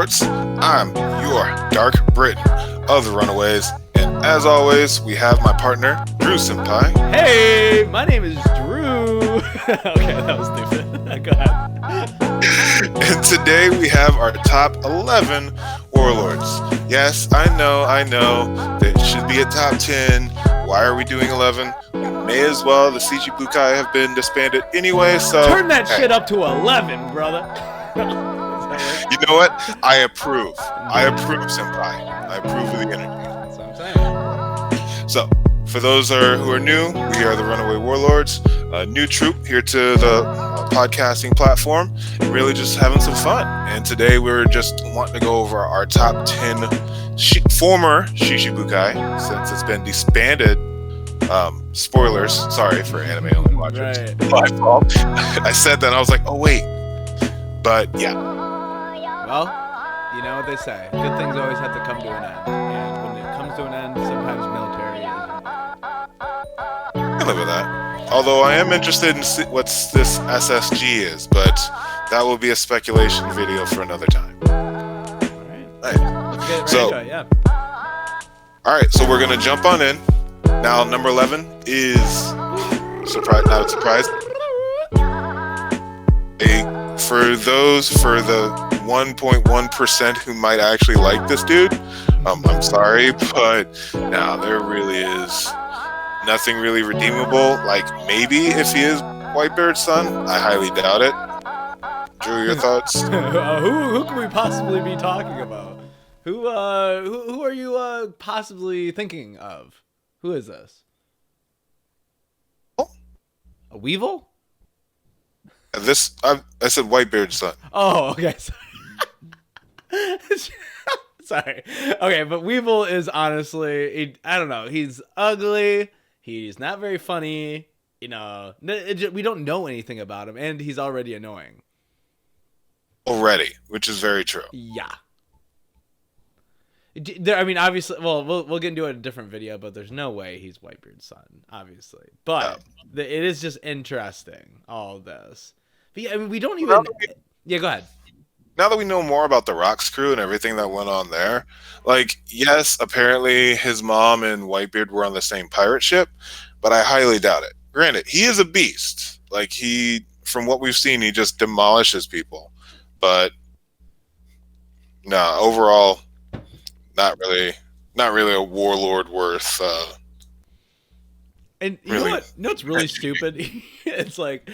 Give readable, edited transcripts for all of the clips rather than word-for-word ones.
Warlords. I'm your DarkBriton of the Runaways, and as always, we have my partner, Drew Senpai. Hey, my name is Drew. Okay, that was stupid. Go ahead. And today we have our top 11 Warlords. Yes, I know, that it should be a top 10. Why are we doing 11? We may as well. The CG Bukai have been disbanded anyway, so... Turn that shit up to 11, brother. You know what? I approve. Senpai. I approve of the energy. That's what I'm saying. So, for those who are new, we are the Runaway Warlords, a new troop here to the podcasting platform, and really just having some fun. And today we're just wanting to go over our top 10 former Shishibukai, since it's been disbanded. Spoilers, sorry for anime only watchers. Right. My fault. I said that, I was like, oh wait. But yeah. Well, you know what they say. Good things always have to come to an end. And when it comes to an end, sometimes military is. I live with that. Although I am interested in what this SSG is, but that will be a speculation video for another time. Alright. Let's get right into it, yeah. Alright, so we're going to jump on in. Now, number 11 is, not a surprise, for the 1.1% who might actually like this dude, I'm sorry, but now there really is nothing really redeemable. Like, maybe if he is Whitebeard's son, I highly doubt it. Drew, your thoughts? Who can we possibly be talking about? Who are you possibly thinking of? Who is this? Oh. A Weevil? I said Whitebeard's son. Oh, okay. Sorry. Okay, but Weevil is honestly, I don't know. He's ugly. He's not very funny. You know, we don't know anything about him, and he's already annoying. Already, which is very true. Yeah. I mean, obviously, well, we'll get into it in a different video, but there's no way he's Whitebeard's son, obviously. But it is just interesting, all of this. But yeah, I mean, we don't even... Yeah, go ahead. Now that we know more about the Rocks crew and everything that went on there, like, yes, apparently his mom and Whitebeard were on the same pirate ship, but I highly doubt it. Granted, he is a beast. Like, from what we've seen, he just demolishes people. But, no, overall... Not really a warlord worth. And you know what's really stupid? It's like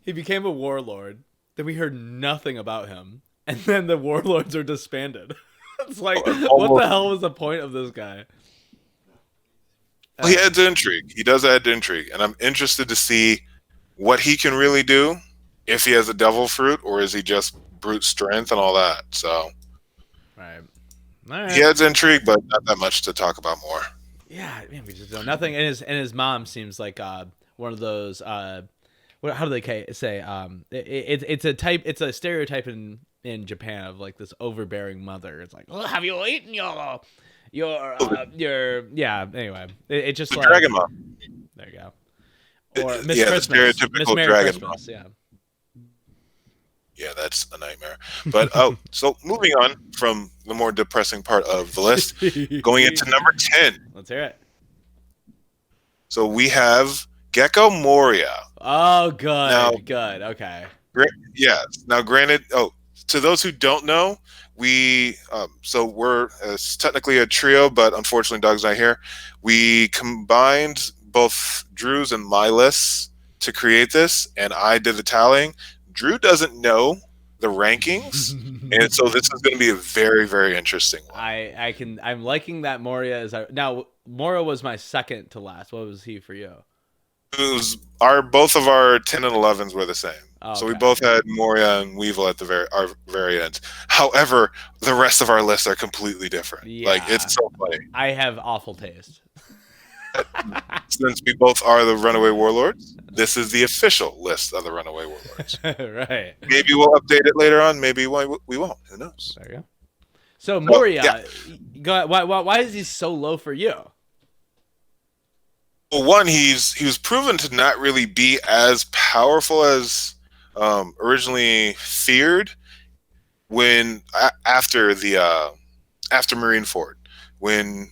he became a warlord, then we heard nothing about him, and then the warlords are disbanded. It's like, what the hell was the point of this guy? Well, he adds intrigue. He does add intrigue, and I'm interested to see what he can really do. If he has a devil fruit, or is he just brute strength and all that? So, right. Right. He adds intrigue, but not that much to talk about more. Yeah, man, we just know nothing. And his mom seems like one of those. How do they say? It's a stereotype in Japan of like this overbearing mother. It's like, oh, have you eaten your yeah. Anyway, it just the like dragon mom. There you go. Or Miss Christmas, stereotypical Miss dragon Christmas, mom. yeah. Yeah, that's a nightmare. But so moving on from the more depressing part of the list, going into number 10. Let's hear it. So we have Gecko Moria. Oh, good. Good. Okay. Yes. Now, granted, to those who don't know, we're technically a trio, but unfortunately, Doug's not here. We combined both Drew's and my lists to create this, and I did the tallying. Drew doesn't know the rankings, and so this is going to be a very, very interesting one. I'm liking that Moria is now. Moria was my second to last. What was he for you? It was both of our 10 and 11s were the same. Oh, so we both had Moria and Weevil at our very end. However, the rest of our lists are completely different. Yeah, like, it's so funny. I have awful taste. Since we both are the Runaway Warlords, this is the official list of the Runaway Warlords. Right. Maybe we'll update it later on. Maybe we won't. Who knows? There you go. So Moria, why is he so low for you? Well, one, he was proven to not really be as powerful as originally feared. when after Marineford, when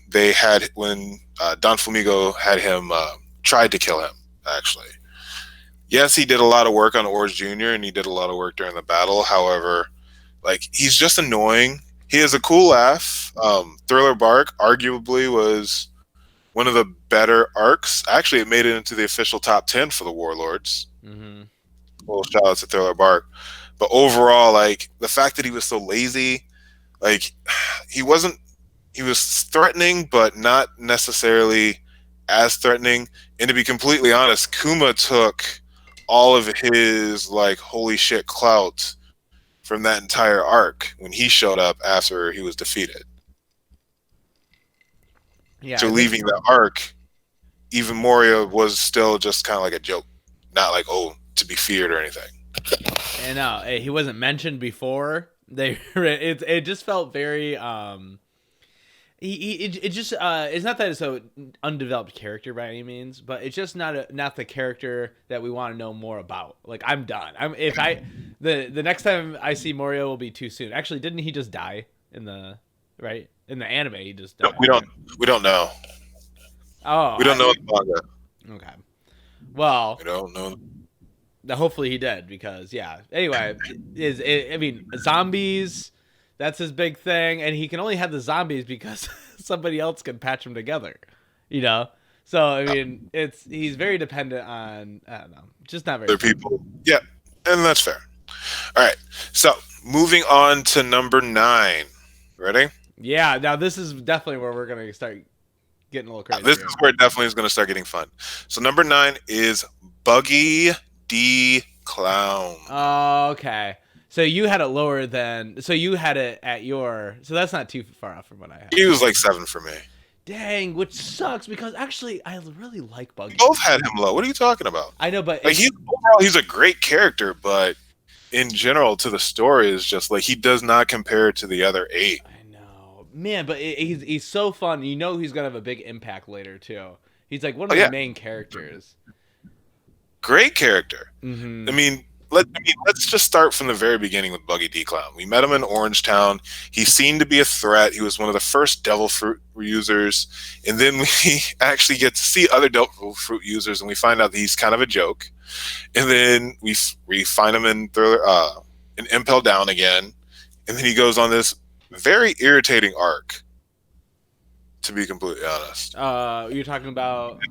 Don Flamingo had him tried to kill him. Actually, yes, he did a lot of work on Orange Jr. and he did a lot of work during the battle. However, like he's just annoying. He has a cool laugh. Thriller Bark arguably was one of the better arcs. Actually, it made it into the official top 10 for the Warlords. Mm-hmm. Well, shout out to Thriller Bark. But overall, like the fact that he was so lazy, like he wasn't, he was threatening, but not necessarily as threatening. And to be completely honest, Kuma took all of his like holy shit clout from that entire arc when he showed up after he was defeated. Yeah, So leaving the arc, even Moria was still just kind of like a joke, not like to be feared or anything. And no, he wasn't mentioned before. It just felt very it just it's not that it's an undeveloped character by any means, but it's just not the character that we want to know more about. Like I'm done. The next time I see Moria will be too soon. Actually, didn't he just die in the anime? He just died. No, we don't know. Oh, we don't know the manga. Okay. Well, we don't know. Hopefully he did because yeah. Anyway, I mean zombies. That's his big thing, and he can only have the zombies because somebody else can patch them together, you know. So I mean, he's very dependent on I don't know, just not very other people. Yeah, and that's fair. All right, so moving on to number 9. Ready? Yeah. Now this is definitely where we're gonna start getting a little crazy. This is where it definitely is going to start getting fun. So number 9 is Buggy D Clown. Oh, okay. So you had it lower than. So you had it at your. So that's not too far off from what I had. He was like 7 for me. Dang, which sucks because actually I really like Buggy. We both had him low. What are you talking about? I know, but like he's a great character, but in general, to the story is just like he does not compare to the other 8. I know, man, but he's so fun. You know, he's gonna have a big impact later too. He's like one of the main characters. Great character. Mm-hmm. I mean, let's just start from the very beginning with Buggy D Clown. We met him in Orangetown. He seemed to be a threat. He was one of the first Devil Fruit users, and then we actually get to see other Devil Fruit users, and we find out that he's kind of a joke. And then we find him in Impel Down again, and then he goes on this very irritating arc. To be completely honest, you're talking about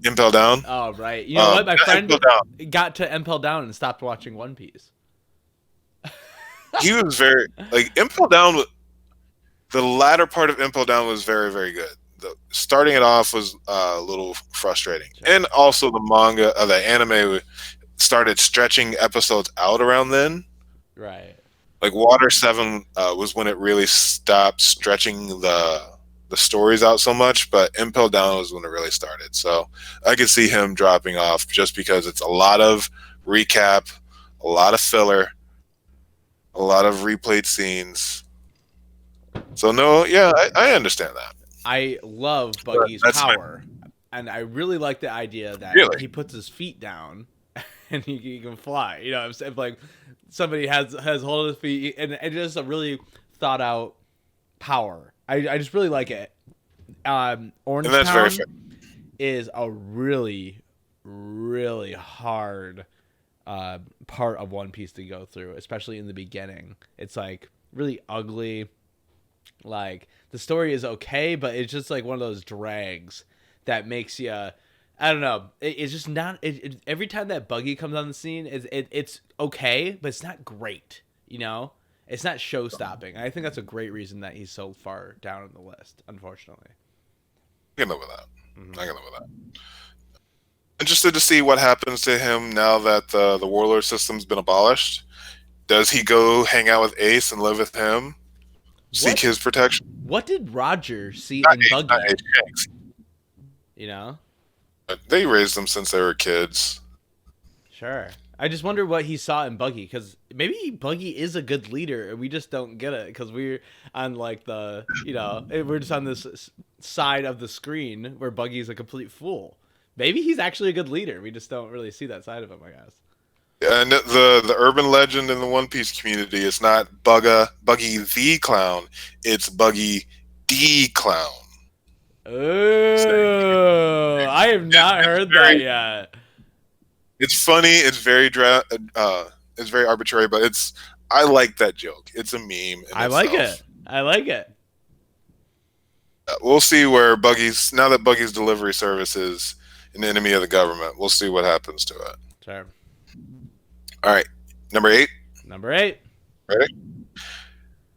Impel Down. Oh right, you know what? My friend got to Impel Down and stopped watching One Piece. He was very like Impel Down. The latter part of Impel Down was very, very good. Starting it off was a little frustrating, and also the manga, the anime, started stretching episodes out around then. Right. Like Water 7 was when it really stopped stretching the stories out so much, but Impel Down was when it really started. So I could see him dropping off just because it's a lot of recap, a lot of filler, a lot of replayed scenes. So no, yeah, I understand that. I love Buggy's power, and I really like the idea that he puts his feet down and he can fly. You know what I'm saying? Like somebody has hold of his feet, and just a really thought out power. I just really like it. Orangetown is a really, really hard part of One Piece to go through, especially in the beginning. It's like really ugly. Like the story is okay, but it's just like one of those drags that makes you. I don't know. It's just not. Every time that Buggy comes on the scene, it's okay, but it's not great. You know. It's not show-stopping. I think that's a great reason that he's so far down on the list, unfortunately. I can live with that. Mm-hmm. I can live with that. Interested to see what happens to him now that the Warlord system's been abolished. Does he go hang out with Ace and live with him? Seek his protection? What did Roger see in Buggy? You know? They raised them since they were kids. Sure. I just wonder what he saw in Buggy, because maybe Buggy is a good leader, and we just don't get it, because we're on, like, we're just on this side of the screen where Buggy's a complete fool. Maybe he's actually a good leader. We just don't really see that side of him, I guess. And the urban legend in the One Piece community is not Buggy the Clown, it's Buggy D Clown. Oh, I have not It's heard that very, yet. it's funny. It's very arbitrary, but I like that joke. It's a meme in I like itself. it. I like it. We'll see where Buggy's now that Buggy's delivery service is an enemy of the government. We'll see what happens to it. Sure. All right, number 8. Number 8. Ready?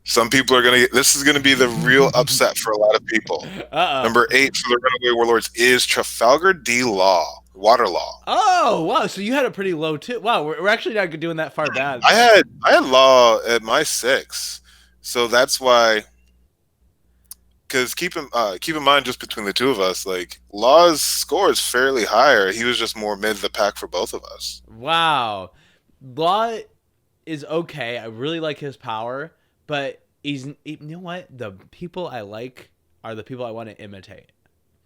Some people are gonna. This is gonna be the real upset for a lot of people. Uh-oh. Number 8 for the Runaway Warlords is Trafalgar D. Law, Water Law. Oh, wow. So you had a pretty low too. Wow, we're actually not doing that far bad. I had Law at my 6, so that's why. Because keep in mind, just between the two of us, like Law's score is fairly higher. He was just more mid the pack for both of us. Wow. Law is okay. I really like his power, but you know what? The people I like are the people I want to imitate.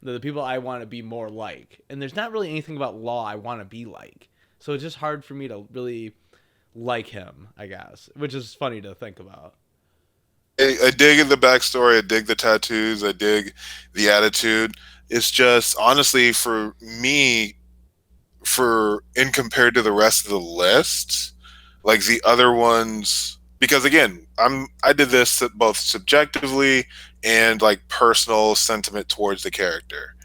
They're the people I want to be more like. And there's not really anything about Law I want to be like. So it's just hard for me to really like him, I guess, which is funny to think about. I dig the backstory. I dig the tattoos. I dig the attitude. It's just honestly for me, for in compared to the rest of the list, like the other ones, because again, I did this both subjectively and like personal sentiment towards the character.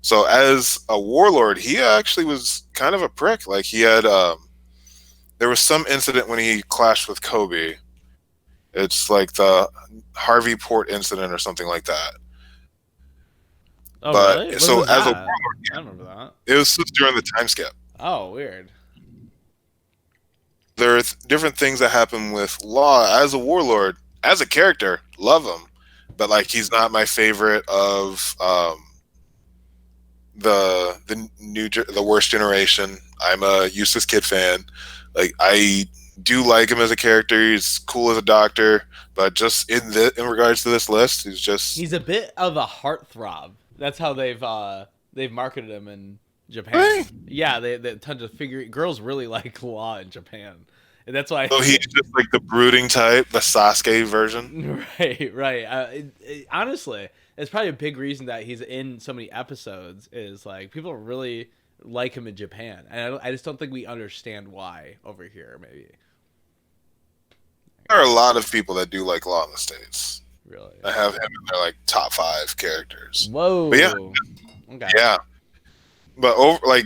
So as a warlord, he actually was kind of a prick. Like he had, there was some incident when he clashed with Kobe. It's like the Harvey Port incident or something like that. Oh, But really? What so was as a that? warlord, I don't remember that. it was during the time skip. Oh, weird. There are different things that happen with Law as a warlord. As a character, love him, but like he's not my favorite of the worst generation. I'm a Useless Kid fan. Like I do like him as a character. He's cool as a doctor, but just in regards to this list, He's a bit of a heartthrob. That's how they've marketed him in Japan. Really? Yeah, they tons of girls really like Law in Japan. And that's why So he's just like the brooding type, the Sasuke version. right. Honestly, it's probably a big reason that he's in so many episodes is like people really like him in Japan. And I just don't think we understand why over here maybe. There are a lot of people that do like Law in the States. Really. I have him in their like top 5 characters. Whoa. But yeah. Okay. Yeah. But over like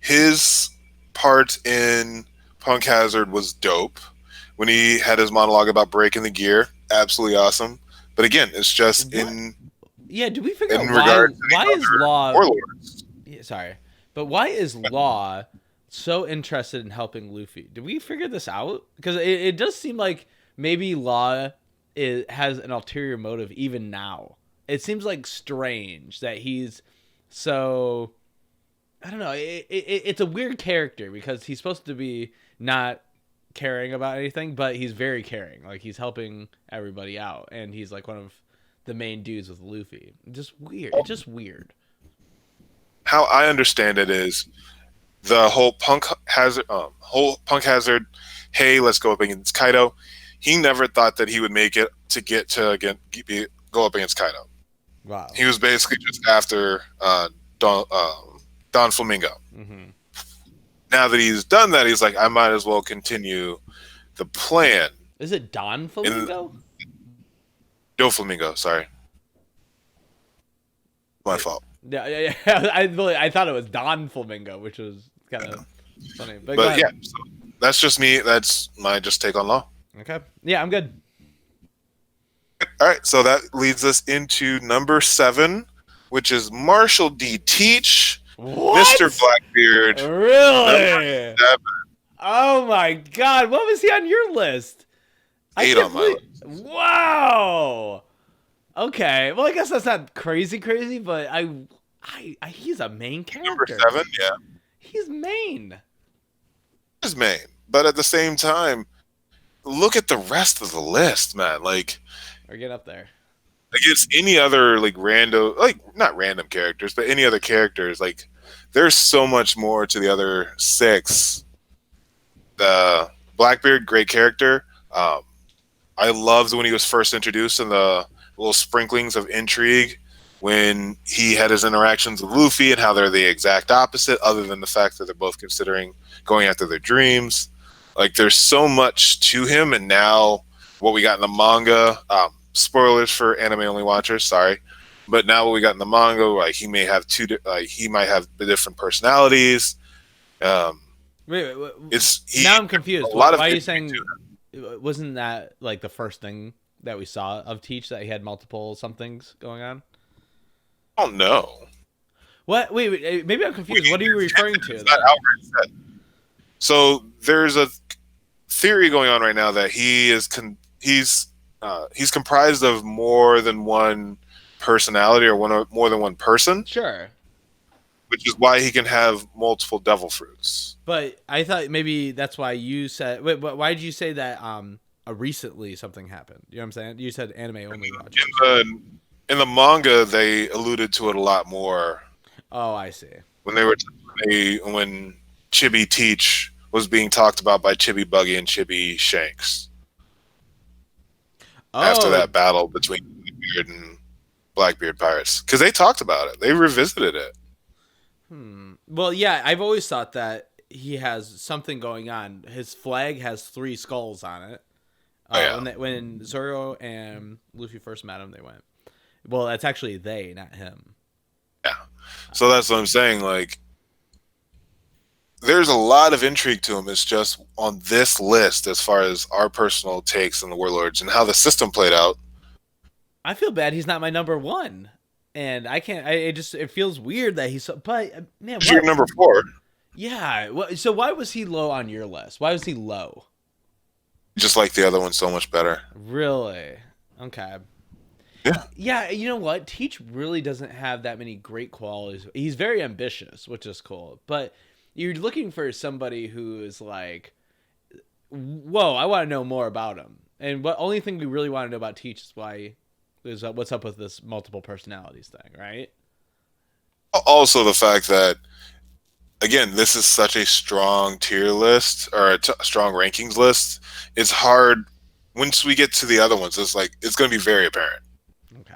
his part in Punk Hazard was dope. When he had his monologue about breaking the gear, absolutely awesome. But again, it's just Yeah, do we figure in out regard to why is Law warlords. Yeah, sorry. But why is Law so interested in helping Luffy? Did we figure this out? Because it does seem like maybe Law has an ulterior motive even now. It seems like strange that he's so... I don't know. It's a weird character because he's supposed to be not caring about anything, but he's very caring. Like, he's helping everybody out, and he's like one of the main dudes with Luffy. Just weird. It's just weird. How I understand it is the whole Punk Hazard, hey, let's go up against Kaido. He never thought that he would make it to go up against Kaido. Wow. He was basically just after Don Flamingo. Mm-hmm. Now that he's done that, he's like, I might as well continue the plan. Is it Don Flamingo? Do Flamingo, sorry. My fault. Yeah. I thought it was Don Flamingo, which was kind of funny. But yeah, so that's just me. That's my just take on Law. Okay. Yeah, I'm good. All right, so that leads us into number 7, which is Marshall D. Teach, What? Mr. Blackbeard. Really? Oh my God! What was he on your list? 8 on my list. Wow. Okay. Well, I guess that's not crazy, but he's a main character. Number 7, yeah. He's main. He's main, but at the same time, look at the rest of the list, man. Like, Or get up there. against any other like random, like not random characters, but any other characters, like there's so much more to the other 6. The Blackbeard, great character. I loved when he was first introduced and the little sprinklings of intrigue when he had his interactions with Luffy and how they're the exact opposite, other than the fact that they're both considering going after their dreams. Like, there's so much to him, and now what we got in the manga, spoilers for anime only watchers, sorry, but now what we got in the manga, like, he might have the different personalities. Wait, It's now I'm confused. a lot of Why are you saying? Wasn't that like the first thing that we saw of Teach, that he had multiple somethings going on? I don't know. What? Wait, maybe I'm confused. What are you referring to? So there's a theory going on right now that he's comprised of more than one personality, or more than one person. Sure. Which is why he can have multiple devil fruits. But I thought maybe that's why you said. Wait, but why did you say that? Recently something happened. You know what I'm saying? You said anime only. In the manga, they alluded to it a lot more. Oh, I see. When Chibi Teach was being talked about by Chibi Buggy and Chibi Shanks. Oh. After that battle between Blackbeard and Blackbeard pirates, because they talked about it, they revisited it. Well, yeah, I've always thought that he has something going on. His flag has 3 skulls on it. When Zoro and Luffy first met him, they went, well, that's actually they, not him. Yeah. So that's what I'm saying. Like, there's a lot of intrigue to him. It's just on this list, as far as our personal takes on the Warlords and how the system played out. I feel bad he's not my number 1. And I can't. It feels weird that he's. But man, you're number 4. Yeah. So why was he low on your list? Why was he low? Just like the other one, so much better. Really? Okay. Yeah. Yeah. You know what? Teach really doesn't have that many great qualities. He's very ambitious, which is cool. But you're looking for somebody who is like, whoa, I want to know more about him. And what only thing we really want to know about Teach is what's up with this multiple personalities thing, right? Also, the fact that, again, this is such a strong tier list, or a strong rankings list. It's hard once we get to the other ones. It's going to be very apparent. Okay,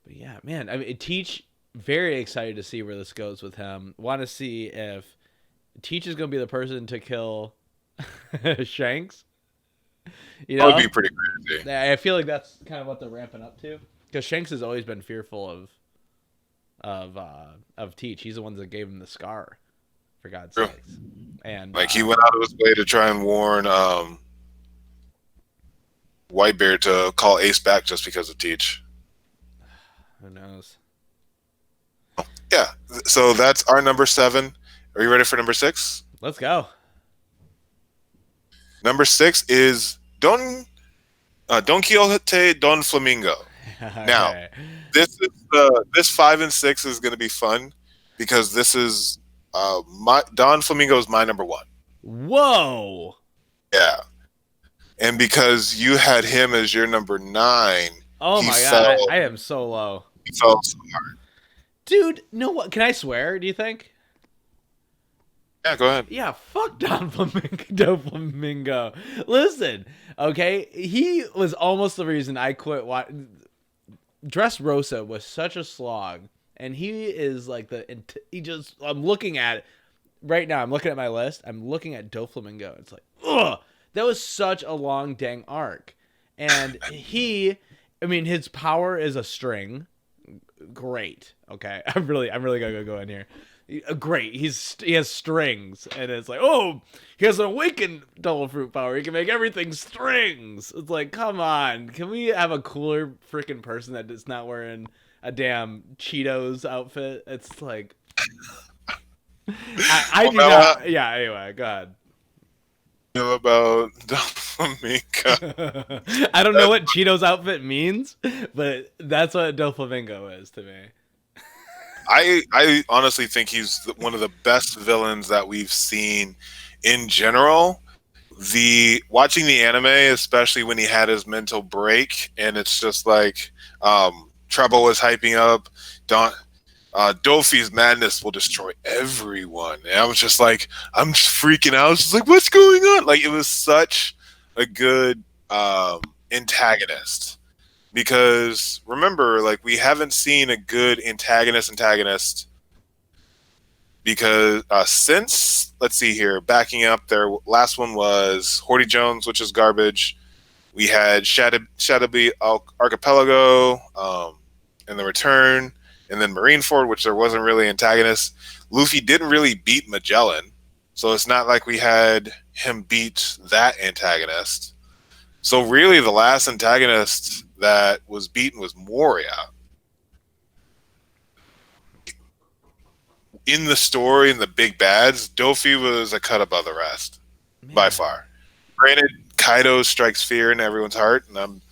but yeah, man, I mean, Teach, very excited to see where this goes with him. Want to see if Teach is going to be the person to kill Shanks. You know? That would be pretty crazy. I feel like that's kind of what they're ramping up to, because Shanks has always been fearful of Teach. He's the one that gave him the scar, for God's sakes. And he went out of his way to try and warn Whitebeard to call Ace back just because of Teach. Who knows? Yeah. So that's our number 7. Are you ready for number 6? Let's go. Number 6 is Don Quixote Don Flamingo. Okay. Now, this 5 and 6 is going to be fun, because this is Don Flamingo is my number 1. Whoa. Yeah, and because you had him as your number 9. Oh my God, I am so low. He fell so hard. Dude, no, what? Can I swear? Do you think? Yeah, go ahead. Yeah, fuck Don Flamingo. Listen, okay, he was almost the reason I quit watching. Dressrosa was such a slog, and he is like I'm looking at it right now. I'm looking at my list. I'm looking at Doflamingo. It's like, ugh, that was such a long dang arc, and his power is a string. Great. Okay, I'm really gonna go in here. Great. He has strings, and it's like, oh, he has an awakened double fruit power. He can make everything strings. It's like, come on, can we have a cooler freaking person that is not wearing a damn Cheetos outfit? It's like, I do not. Yeah. Anyway, go ahead. About Doflamingo. I don't know what Cheetos outfit means, but that's what Doflamingo is to me. I honestly think he's one of the best villains that we've seen in general. Watching the anime, especially when he had his mental break, and it's just like Trouble was hyping up Dofi's madness will destroy everyone. And I was just like, I'm just freaking out. I was just like, what's going on? Like, it was such a good antagonist. Because remember, like, we haven't seen a good antagonist because since, let's see here, backing up, their last one was Horty Jones, which is garbage. We had Shadowby Archipelago, in the return, and then Marineford, which there wasn't really antagonist. Luffy didn't really beat Magellan, so it's not like we had him beat that antagonist. So really, the last antagonist that was beaten was Moria. In the story, in the big bads, Dofi was a cut above the rest, by far. Granted, Kaido strikes fear in everyone's heart, and I'm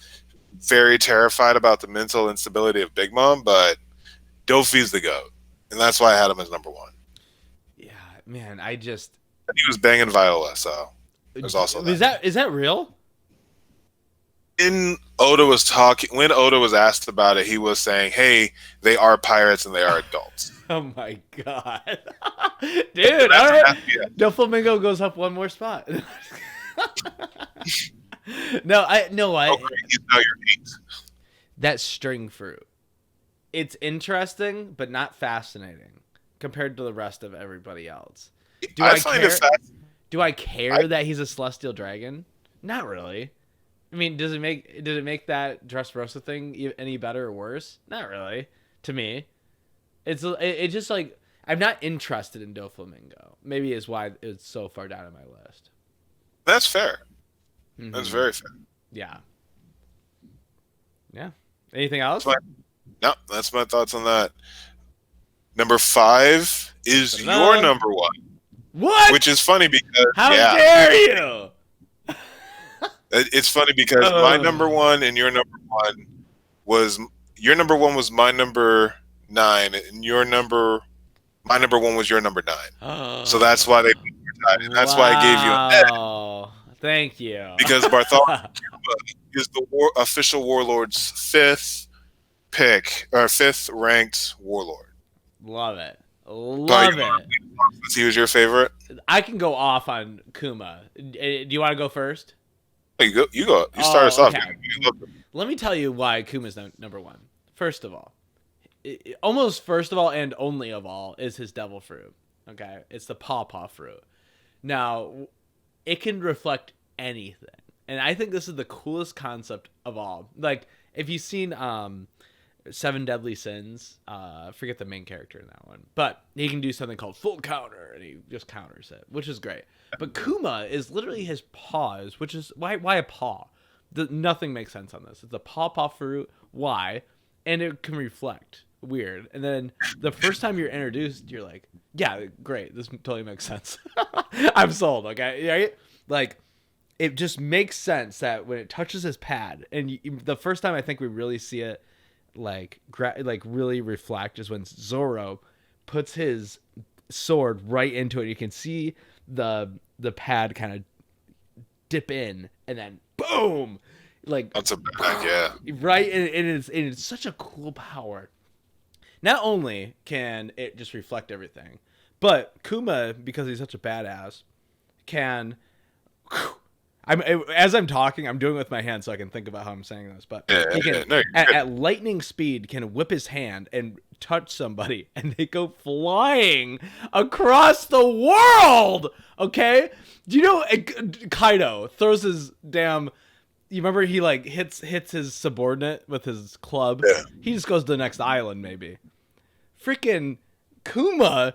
very terrified about the mental instability of Big Mom, but Dofi's the GOAT, and that's why I had him as number one. Yeah, man, and he was banging Viola, so there's also that. Is that real? When Oda was asked about it, he was saying, "Hey, they are pirates and they are adults." Oh my god, dude! All right, Doflamingo goes up one more spot. No, he's now your 8. That string fruit. It's interesting, but not fascinating compared to the rest of everybody else. Do I care that he's a celestial dragon? Not really. I mean, did it make that Dressrosa thing any better or worse? Not really. To me, it's just like I'm not interested in Doflamingo. Maybe is why it's so far down on my list. That's fair. Mm-hmm. That's very fair. Yeah. Yeah. Anything else? No, that's my thoughts on that. Number 5 is your number 1. What? Which is funny because how dare you? It's funny because my number 1 and your number 1 was my number 9, and my number 1 was your number 9. Oh. So that's why they tied, and that's why I gave you an edit. Thank you. Because Bartholomew is the official Warlords 5th pick, or 5th ranked Warlord. Love it. Love it. He was your favorite? I can go off on Kuma. Do you want to go first? You go. You start us off. Let me tell you why Kuma's number 1. First of all, almost first of all and only of all is his devil fruit. Okay, it's the pawpaw fruit. Now, it can reflect anything, and I think this is the coolest concept of all. Like, if you've seen 7 Deadly Sins, forget the main character in that one, but he can do something called full counter, and he just counters it, which is great. But Kuma is literally his paws, which is why a paw? Nothing makes sense on this. It's a pawpaw fruit. Why? And it can reflect. Weird. And then the first time you're introduced, you're like, yeah, great. This totally makes sense. I'm sold. Okay, right? Like, it just makes sense that when it touches his pad, and the first time I think we really see it like really reflect is when Zoro puts his sword right into it. You can see the pad kind of dip in, and then boom, like that's a bad, yeah, right. And it's such a cool power. Not only can it just reflect everything, but Kuma, because he's such a badass, can. As I'm talking, I'm doing it with my hand so I can think about how I'm saying this. But he can, at lightning speed, can whip his hand and touch somebody, and they go flying across the world. Okay, do you know Kaido throws his damn? You remember he like hits his subordinate with his club. Yeah. He just goes to the next island, maybe. Freaking Kuma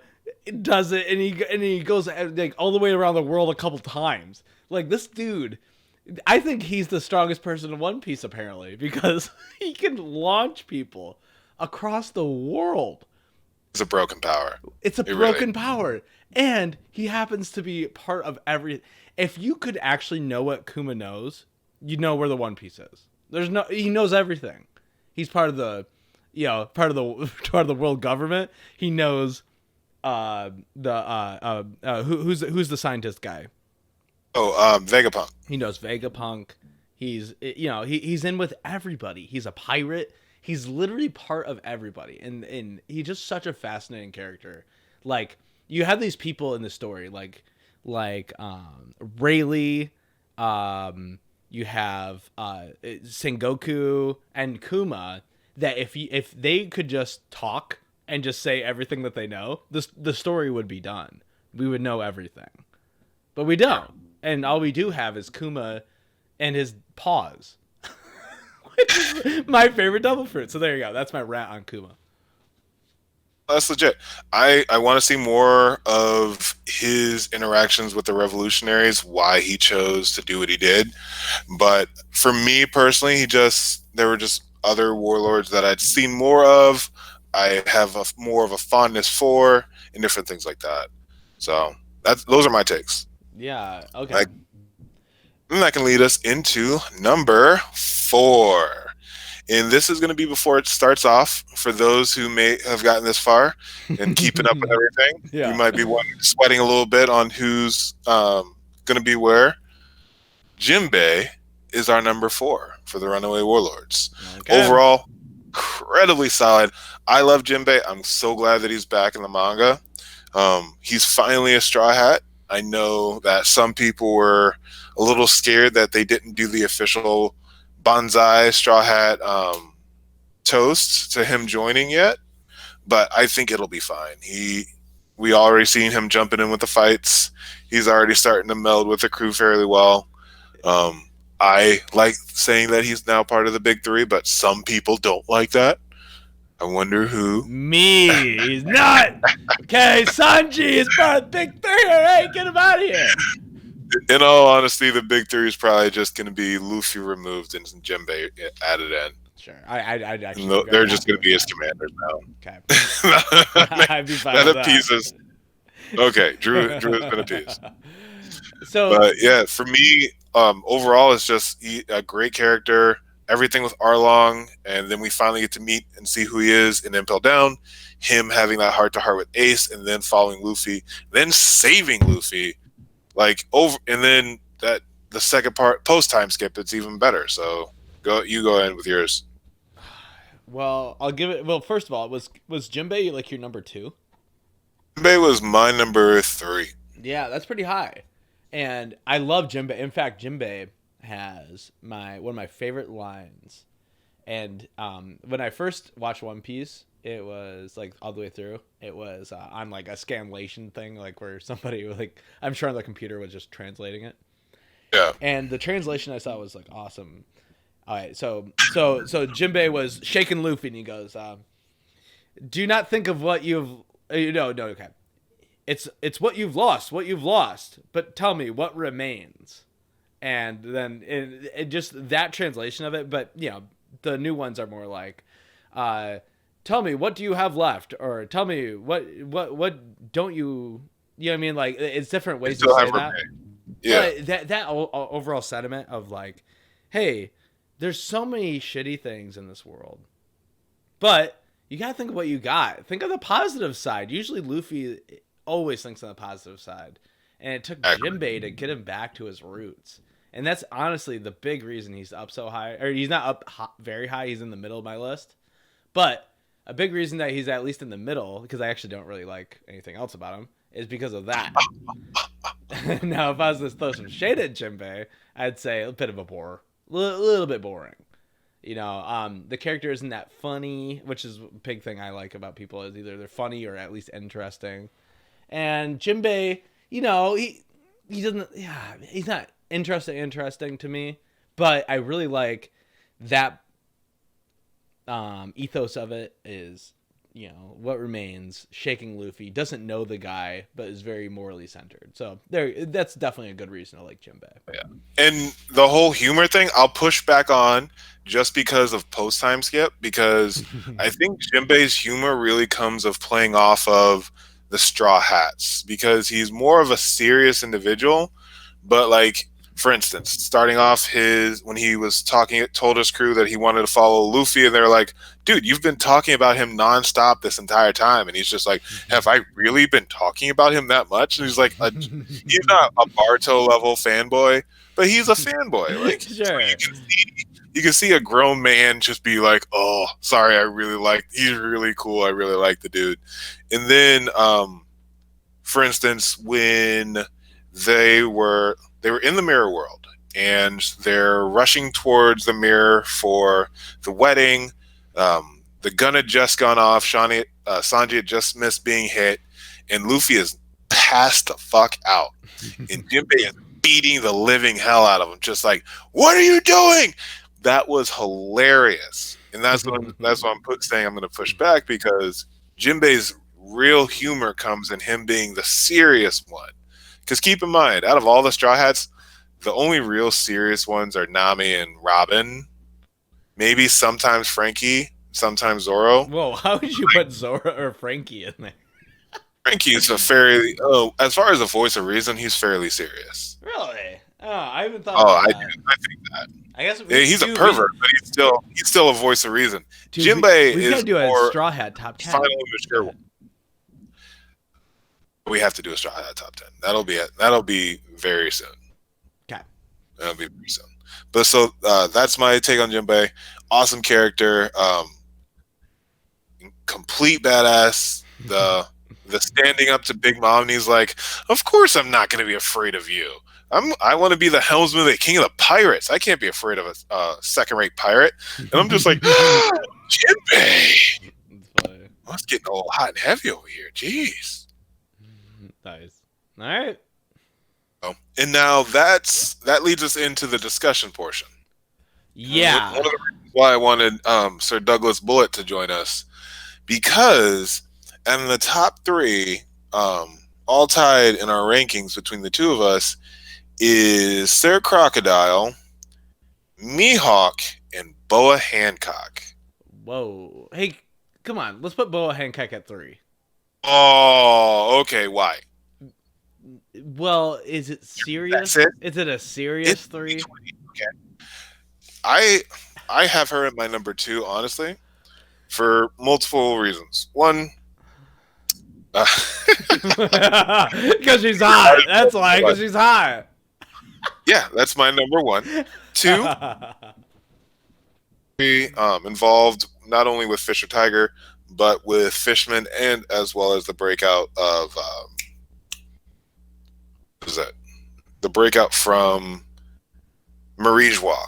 does it, and he goes like all the way around the world a couple times. Like, this dude, I think he's the strongest person in One Piece, apparently, because he can launch people across the world. It's a broken power. It's a broken power. And he happens to be part of every... If you could actually know what Kuma knows, you'd know where the One Piece is. He knows everything. He's part of the, part of the world government. He knows who's the scientist guy? Vegapunk. He knows Vegapunk. He's he's in with everybody. He's a pirate. he's literally part of everybody, and he's just such a fascinating character. Like, you have these people in the story, like Rayleigh, you have Sengoku and Kuma, that if they could just talk and just say everything that they know, the story would be done. We would know everything. But we don't. And all we do have is Kuma and his paws. Which is my favorite double fruit. So there you go. That's my rant on Kuma. That's legit. I want to see more of his interactions with the revolutionaries, why he chose to do what he did. But for me personally, there were just other warlords that I'd seen more of. I have more of a fondness for, and different things like that. So those are my takes. Yeah. Okay. And that can lead us into number 4. And this is going to be before it starts off. For those who may have gotten this far and keeping up with everything, Yeah. you might be sweating a little bit on who's going to be where. Jinbei is our number 4 for the Runaway Warlords. Okay. Overall, incredibly solid. I love Jinbei. I'm so glad that he's back in the manga. He's finally a Straw Hat. I know that some people were a little scared that they didn't do the official Banzai Straw Hat toast to him joining yet, but I think it'll be fine. We already seen him jumping in with the fights. He's already starting to meld with the crew fairly well. I like saying that he's now part of the big 3, but some people don't like that. I wonder who. Me. He's not. Okay, Sanji is part of the big 3. All right, get him out of here. In all honesty, the big 3 is probably just going to be Luffy removed and Jinbei added in. Sure, I'd actually. They're just going to be his commanders now. Okay. I'd be fine that appeases. Okay, Drew has been appeased. But yeah, for me, overall, it's just a great character. Everything with Arlong, and then we finally get to meet and see who he is in Impel Down. Him having that heart-to-heart with Ace, and then following Luffy, then saving Luffy. And then the second part, post time skip, it's even better. So go ahead with yours. Well, I'll give it. Well, first of all, was Jinbei like your number 2? Jinbei was my number 3. Yeah, that's pretty high, and I love Jinbei. In fact, Jinbei has one of my favorite lines, and when I first watched One Piece, it was like all the way through. It was on like a scanlation thing, like where somebody like, I'm sure on the computer was just translating it. Yeah. And the translation I saw was like awesome. All right, so Jinbei was shaking Luffy, and he goes, "Do not think of what you've no, okay. It's what you've lost. But tell me what remains." And then it just that translation of it, but the new ones are more like, tell me what do you have left, or tell me what don't you know what I mean? Like, it's different ways to say that. Yeah. But that overall sentiment of like, hey, there's so many shitty things in this world, but you gotta think of what you got. Think of the positive side. Usually Luffy always thinks on the positive side, and it took Jinbei to get him back to his roots. And that's honestly the big reason he's up so high. Or he's not up very high. He's in the middle of my list. But a big reason that he's at least in the middle, because I actually don't really like anything else about him, is because of that. Now, if I was to throw some shade at Jinbei, I'd say a bit of a bore. A little bit boring. The character isn't that funny, which is a big thing I like about people, is either they're funny or at least interesting. And Jinbei, he doesn't, he's not interesting to me, but I really like that ethos of it is, what remains, shaking Luffy, doesn't know the guy, but is very morally centered. So that's definitely a good reason to like Jinbei. Yeah. And the whole humor thing, I'll push back on just because of post time skip, because I think Jinbei's humor really comes of playing off of the Straw Hats, because he's more of a serious individual, but like, for instance, starting off when he was told his crew that he wanted to follow Luffy, and they're like, dude, you've been talking about him nonstop this entire time. And he's just like, have I really been talking about him that much? And he's like, he's not a Barto level fanboy, but he's a fanboy. Like, sure. so you can see a grown man just be like, "Oh, sorry, he's really cool. I really like the dude." And then, for instance, when they were in the mirror world and they're rushing towards the mirror for the wedding. The gun had just gone off. Sanji had just missed being hit, and Luffy is passed the fuck out. And Jinbei is beating the living hell out of him, just like, "What are you doing?" That was hilarious, and that's what I'm saying. I'm going to push back because Jinbei's real humor comes in him being the serious one. Because keep in mind, out of all the Straw Hats, the only real serious ones are Nami and Robin. Maybe sometimes Frankie, sometimes Zoro. Whoa, how would you put Zoro or Frankie in there? Frankie's as far as the voice of reason, he's fairly serious. Really? Oh, I haven't thought Oh, about I that. do. I think that. I guess He's a pervert, but he's still a voice of reason. Jinbei we gotta is do a more Straw Hat top 10. finally mature. We have to do a Straw Hat top 10. That'll be very soon. Okay. That'll be very soon. But so that's my take on Jinbei. Awesome character. Complete badass. The standing up to Big Mom, and he's like, "Of course I'm not going to be afraid of you. I want to be the helmsman, the king of the pirates. I can't be afraid of a second-rate pirate." And I'm just like, Jinbei. Oh, it's getting a little hot and heavy over here. Jeez. Nice. All right. Oh, and now that leads us into the discussion portion. Yeah. One of the reasons why I wanted Sir Douglas Bullitt to join us, because in the top three, all tied in our rankings between the two of us, is Sir Crocodile, Mihawk, and Boa Hancock. Whoa. Hey, come on. Let's put Boa Hancock at 3. Oh, okay. Why? Well, is it serious? That's it? Is it a serious 3? Okay. I have her at my number 2, honestly, for multiple reasons. One, because she's hot. That's why. Because she's hot. Yeah, that's my number 1. 2, we involved not only with Fisher Tiger, but with Fishman, and as well as the breakout of what is that? The breakout from Marijois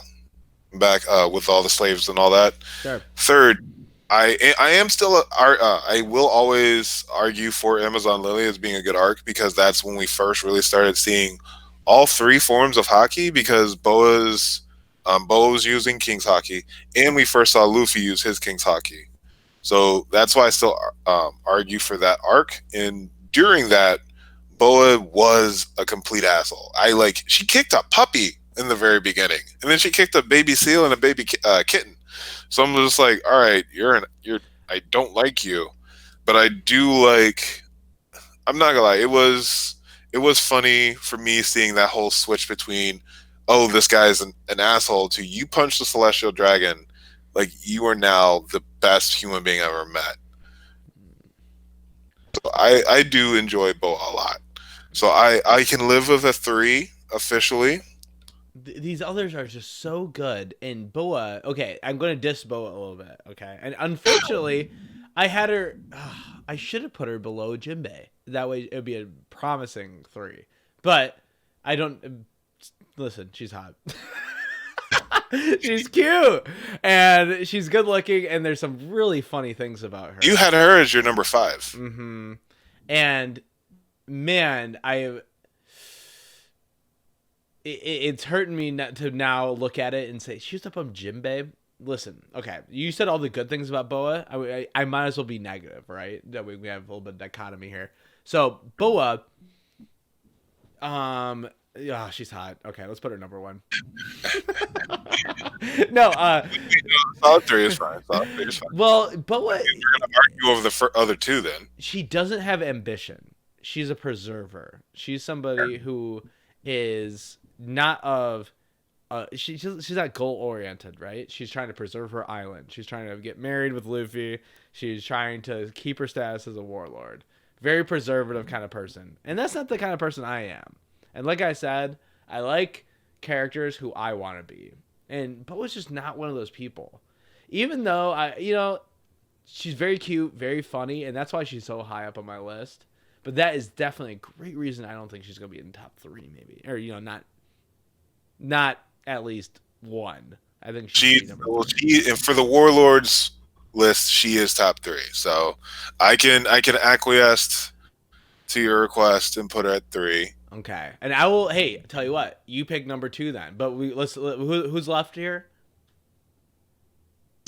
back with all the slaves and all that. Sure. Third, I am still I will always argue for Amazon Lily as being a good arc, because that's when we first really started seeing all 3 forms of Haki, because Boa's using King's Haki, and we first saw Luffy use his King's Haki. So that's why I still argue for that arc. And during that, Boa was a complete asshole. She kicked a puppy in the very beginning, and then she kicked a baby seal and a baby kitten. So I'm just like, all right, I don't like you, but I do like. I'm not gonna lie, it was funny for me seeing that whole switch between, oh, this guy's an asshole, to you punch the celestial dragon, like you are now the best human being I've ever met. So I do enjoy Boa a lot. So I can live with a 3 officially. These others are just so good. And Boa, okay, I'm going to diss Boa a little bit, okay? And unfortunately, I had her, I should have put her below Jinbei. That way it would be a promising 3. But I don't, listen, she's hot. She's cute. And she's good looking, and there's some really funny things about her. You had her as your number 5. Mm-hmm. And, man, it's hurting me not to now look at it and say she's up on Jinbei. Listen, okay, you said all the good things about Boa. I might as well be negative, right? That we have a little bit of dichotomy here. So Boa, she's hot. Okay, let's put her number 1. No, solid 3 is fine. Solid 3 is fine. Well, Boa, you're gonna argue over the other 2 then. She doesn't have ambition. She's a preserver. She's somebody who is not of she's not goal oriented, right? She's trying to preserve her island. She's trying to get married with Luffy. She's trying to keep her status as a warlord. Very preservative kind of person. And that's not the kind of person I am. And like I said, I like characters who I want to be. And Boa's just not one of those people. Even though she's very cute, very funny, and that's why she's so high up on my list. But that is definitely a great reason I don't think she's going to be in the top 3, maybe. Or, not at least 1. I think for the Warlords list, she is top 3. So I can acquiesce to your request and put her at 3. Okay. And I will, hey, tell you what, you pick number 2 then. But who's left here?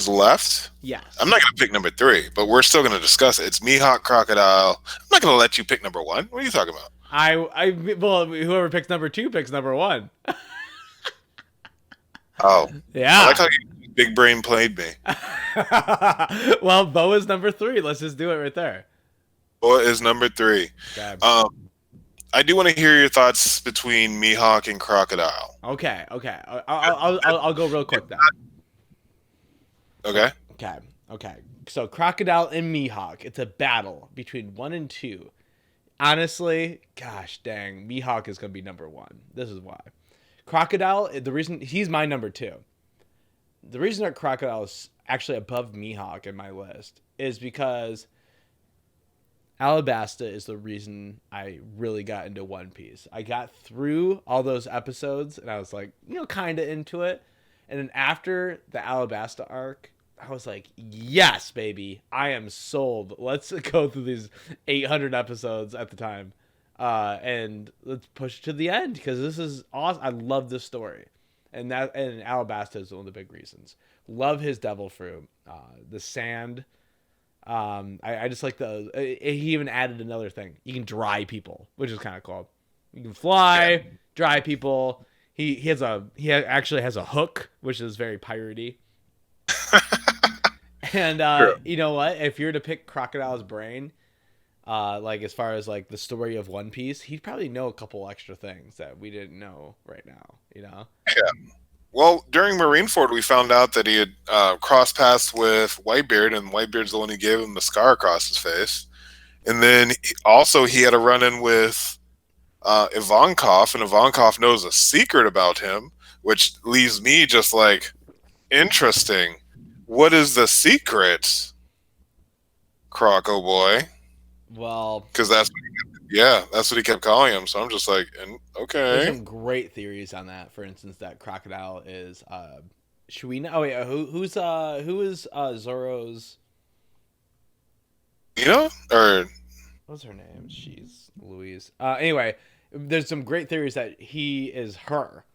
Left? Yes. I'm not going to pick number 3, but we're still going to discuss it. It's Mihawk, Crocodile. I'm not going to let you pick number 1. What are you talking about? Well, whoever picks number 2 picks number 1. Oh. Yeah. I like how you big brain played me. Well, Bo is number 3. Let's just do it right there. Bo is number 3. Okay. I do want to hear your thoughts between Mihawk and Crocodile. Okay. I'll go real quick then. Okay. Okay. So Crocodile and Mihawk. It's a battle between 1 and 2. Honestly, gosh dang, Mihawk is going to be number 1. This is why. Crocodile, the reason he's my number 2. The reason that Crocodile is actually above Mihawk in my list is because Alabasta is the reason I really got into One Piece. I got through all those episodes and I was like, kind of into it. And then after the Alabasta arc, I was like, yes, baby, I am sold. Let's go through these 800 episodes at the time. And let's push to the end because this is awesome. I love this story. And Alabasta is one of the big reasons. Love his devil fruit. The sand. I just like he even added another thing. You can dry people, which is kind of cool. You can fly, dry people. He actually has a hook, which is very piratey. And you know what? If you're to pick Crocodile's brain, as far as like the story of One Piece, he'd probably know a couple extra things that we didn't know right now. Yeah. Well, during Marineford, we found out that he had crossed paths with Whitebeard, and Whitebeard's the one who gave him the scar across his face. And then he had a run-in with Ivankov, and Ivankov knows a secret about him, which leaves me just like, interesting. What is the secret, Croco boy? Well, because that's what he kept calling him. So I'm just like, okay. There's some great theories on that. For instance, that Crocodile is. Should we know? Oh yeah, who is Zoro's? Or what's her name? She's Louise. Anyway, there's some great theories that he is her.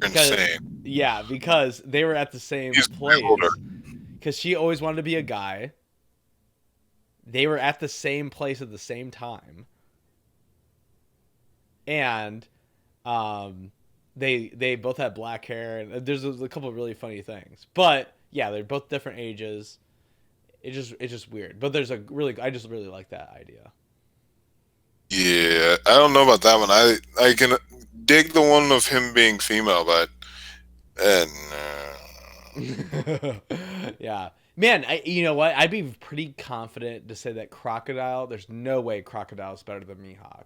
Insane. Yeah, because they were at the same place. Because she always wanted to be a guy. They were at the same place at the same time. And they both had black hair, and there's a couple of really funny things. But yeah, they're both different ages. It's just weird. But I just really like that idea. Yeah, I don't know about that one. I can dig the one of him being female, but yeah. Man, you know what? I'd be pretty confident to say that Crocodile, there's no way Crocodile is better than Mihawk.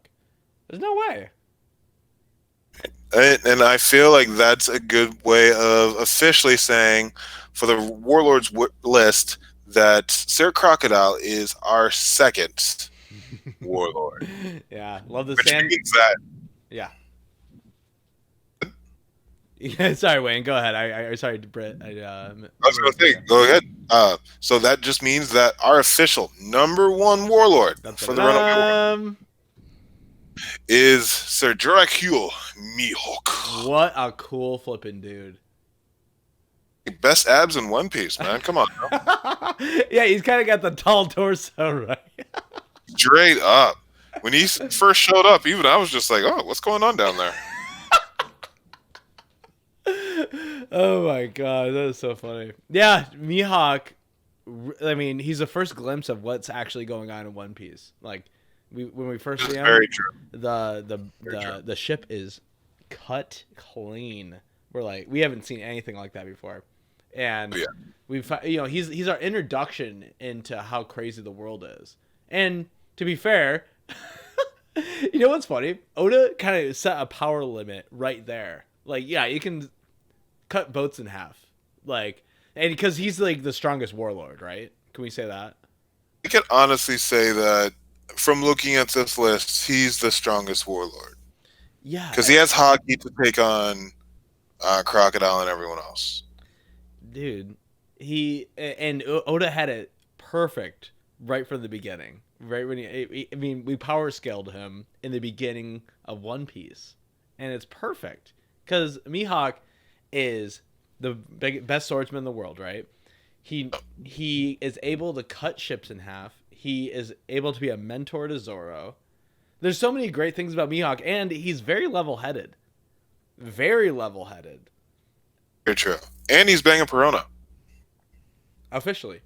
There's no way. And I feel like that's a good way of officially saying for the Warlords list that Sir Crocodile is our second Warlord. Yeah, love the Which sand. means that. Yeah. Yeah, sorry, Wayne. Go ahead. I sorry, Britt. I was going to say, go ahead. So that just means that our official number 1 Warlord for the Runaway War is Sir Dracul Mihawk. What a cool flipping dude. Best abs in One Piece, man. Come on. Yeah, he's kind of got the tall torso, right? Straight up. When he first showed up, even I was just like, oh, what's going on down there? Oh my god, that is so funny. Yeah, Mihawk, I mean, he's the first glimpse of what's actually going on in One Piece. Like, when we first see him, very true. The ship is cut clean. We're like, we haven't seen anything like that before. And he's our introduction into how crazy the world is. And to be fair, you know what's funny? Oda kind of set a power limit right there. Like, yeah, you can cut boats in half, like, and because he's like the strongest warlord, right? Can we say that? I can honestly say that from looking at this list, he's the strongest warlord Yeah, because he has hockey to take on Crocodile and everyone else. dude. Oda had it perfect right from the beginning. Right when I mean, we power scaled him in the beginning of One Piece, and it's perfect because Mihawk is the best swordsman in the world, right? He is able to cut ships in half. He is able to be a mentor to Zoro. There's so many great things about Mihawk, and he's very level-headed. Very level-headed. Very true. And he's banging Perona. Officially.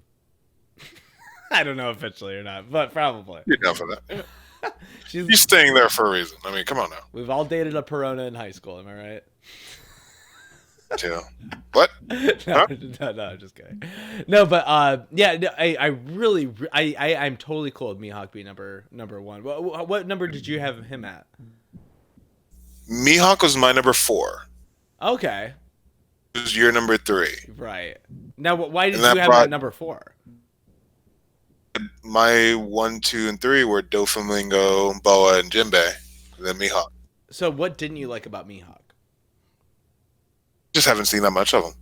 I don't know officially or not, but probably. You're down for that. Yeah. He's staying there for a reason. I mean, come on now. We've all dated a Perona in high school, am I right? Too. What? No, no, just kidding. No, but yeah, no, I'm totally cool with Mihawk being number one. What number did you have him at? Mihawk was my number 4. Okay. It was your number 3. Right. Now, why did you that have him at number 4? My 1, 2, and 3 were Doflamingo, Boa, and Jinbei. And then Mihawk. So what didn't you like about Mihawk? Just haven't seen that much of him.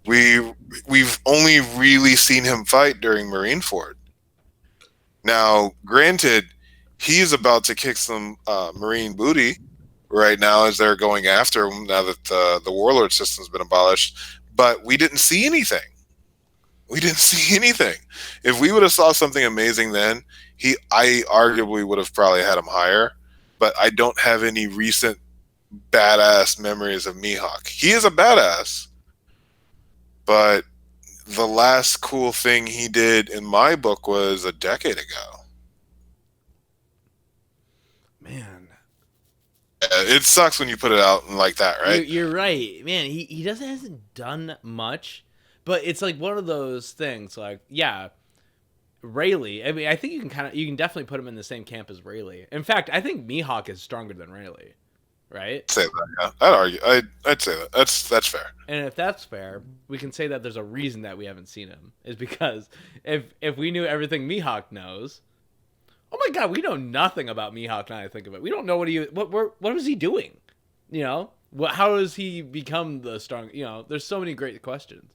We've only really seen him fight during Marineford. Now, granted, he's about to kick some Marine booty right now as they're going after him now that the Warlord system's been abolished. But we didn't see anything. We didn't see anything. If we would have saw something amazing then, I arguably would have probably had him higher. But I don't have any recent badass memories of Mihawk. He is a badass, but the last cool thing he did in my book was a decade ago. Man, it sucks when you put it out like that, right? You're right, man. He hasn't done much, but it's like one of those things. Like, yeah, Rayleigh. I mean, I think you can definitely put him in the same camp as Rayleigh. In fact, I think Mihawk is stronger than Rayleigh. Right? I'd say that, yeah. I'd argue. I'd say that. That's fair. And if that's fair, we can say that there's a reason that we haven't seen him. Is because if we knew everything Mihawk knows, oh my god, we know nothing about Mihawk now I think of it. We don't know what was he doing? You know? How does he become the strong, you know, there's so many great questions.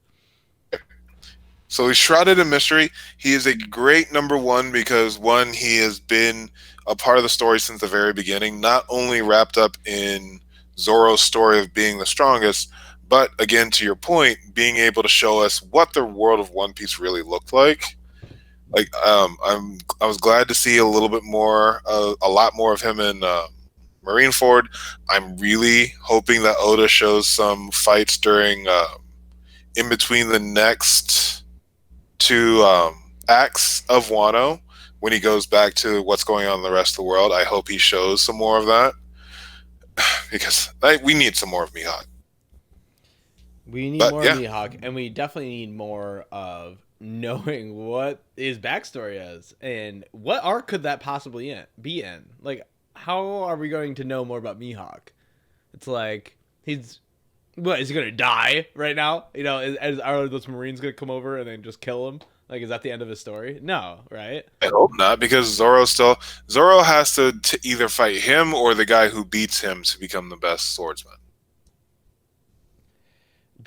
So he's shrouded in mystery. He is a great number 1 because, one, he has been a part of the story since the very beginning, not only wrapped up in Zoro's story of being the strongest, but again, to your point, being able to show us what the world of One Piece really looked like. Like, I was glad to see a little bit more, a lot more of him in Marineford. I'm really hoping that Oda shows some fights during, in between the next 2 acts of Wano, when he goes back to what's going on in the rest of the world. I hope he shows some more of that because we need some more of Mihawk. We need more of Mihawk, and we definitely need more of knowing what his backstory is and what arc could that possibly be in. Like, how are we going to know more about Mihawk? It's like is he going to die right now? You know, are those Marines going to come over and then just kill him? Like, is that the end of his story? No, right? I hope not, because Zoro has to either fight him or the guy who beats him to become the best swordsman.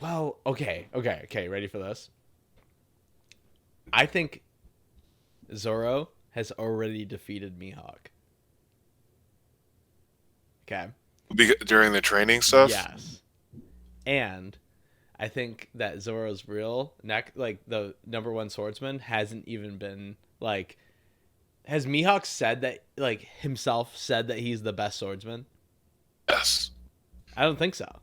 Well, okay. Ready for this? I think Zoro has already defeated Mihawk. Okay. During the training stuff? Yes. And I think that Zoro's real the number 1 swordsman hasn't even been like. Has Mihawk said that, like, himself said that he's the best swordsman? Yes. I don't think so.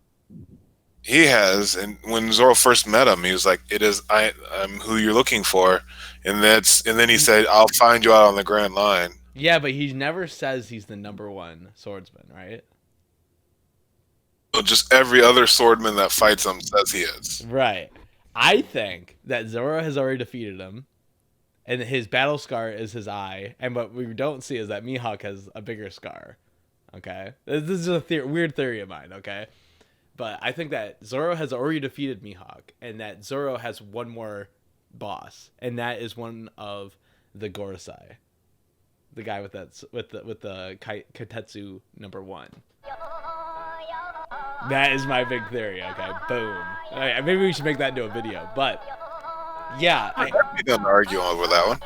He has, and when Zoro first met him, he was like, I'm who you're looking for, and then he said, I'll find you out on the Grand Line. Yeah, but he never says he's the number 1 swordsman, right? Just every other swordman that fights him says he is. Right. I think that Zoro has already defeated him, and his battle scar is his eye, and what we don't see is that Mihawk has a bigger scar. Okay? This is a weird theory of mine, okay? But I think that Zoro has already defeated Mihawk, and that Zoro has one more boss, and that is one of the Gorosei, the guy with the Katetsu #1. That is my big theory. Okay, boom. All right, maybe we should make that into a video. But yeah, We don't argue over that one.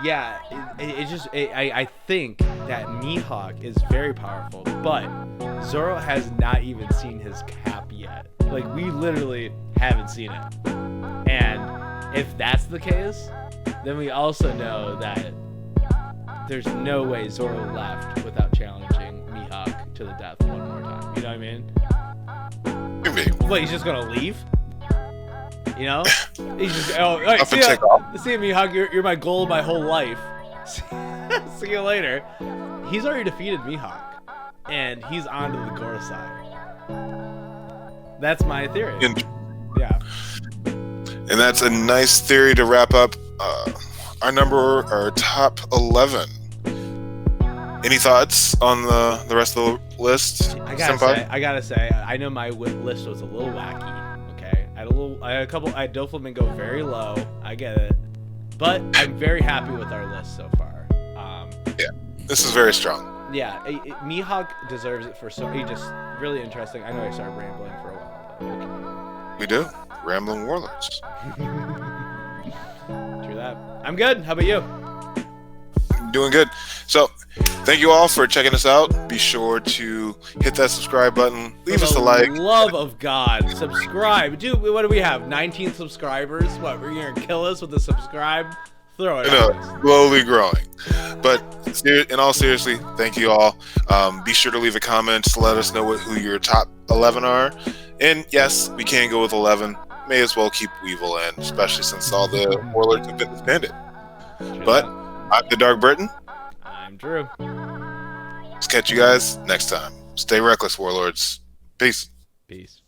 yeah, I think that Mihawk is very powerful, but Zoro has not even seen his cap yet. Like, we literally haven't seen it. And if that's the case, then we also know that there's no way Zoro left without challenging Mihawk to the death one more time. You know what I mean? Maybe. What, he's just gonna leave? You know? He's just, oh, all right, Up and take off. see you, Mihawk, you're my goal my whole life. See you later. He's already defeated Mihawk, and he's on to the Gorosei. That's my theory. Yeah. And that's a nice theory to wrap up our top 11. Any thoughts on the rest of the list? I Senpai? gotta say, I know my list was a little wacky. Okay, I had a couple. I had Doflamingo very low. I get it, but I'm very happy with our list so far. Yeah, this is very strong. Yeah, Mihawk deserves it for he just really interesting. I know I started rambling for a while, but okay. We do. Rambling Warlords. True that. I'm good. How about you? Doing good. So, thank you all for checking us out. Be sure to hit that subscribe button. Leave us a like. For the love of God, subscribe. Dude, what do we have? 19 subscribers? What, we're going to kill us with the subscribe? Throw it out. Slowly growing. But in all seriously, thank you all. Be sure to leave a comment to let us know who your top 11 are. And yes, we can go with 11. May as well keep Weevil in, especially since all the Warlords have been disbanded. But I'm the DarkBriton. I'm Drew. Let's catch you guys next time. Stay reckless, Warlords. Peace. Peace.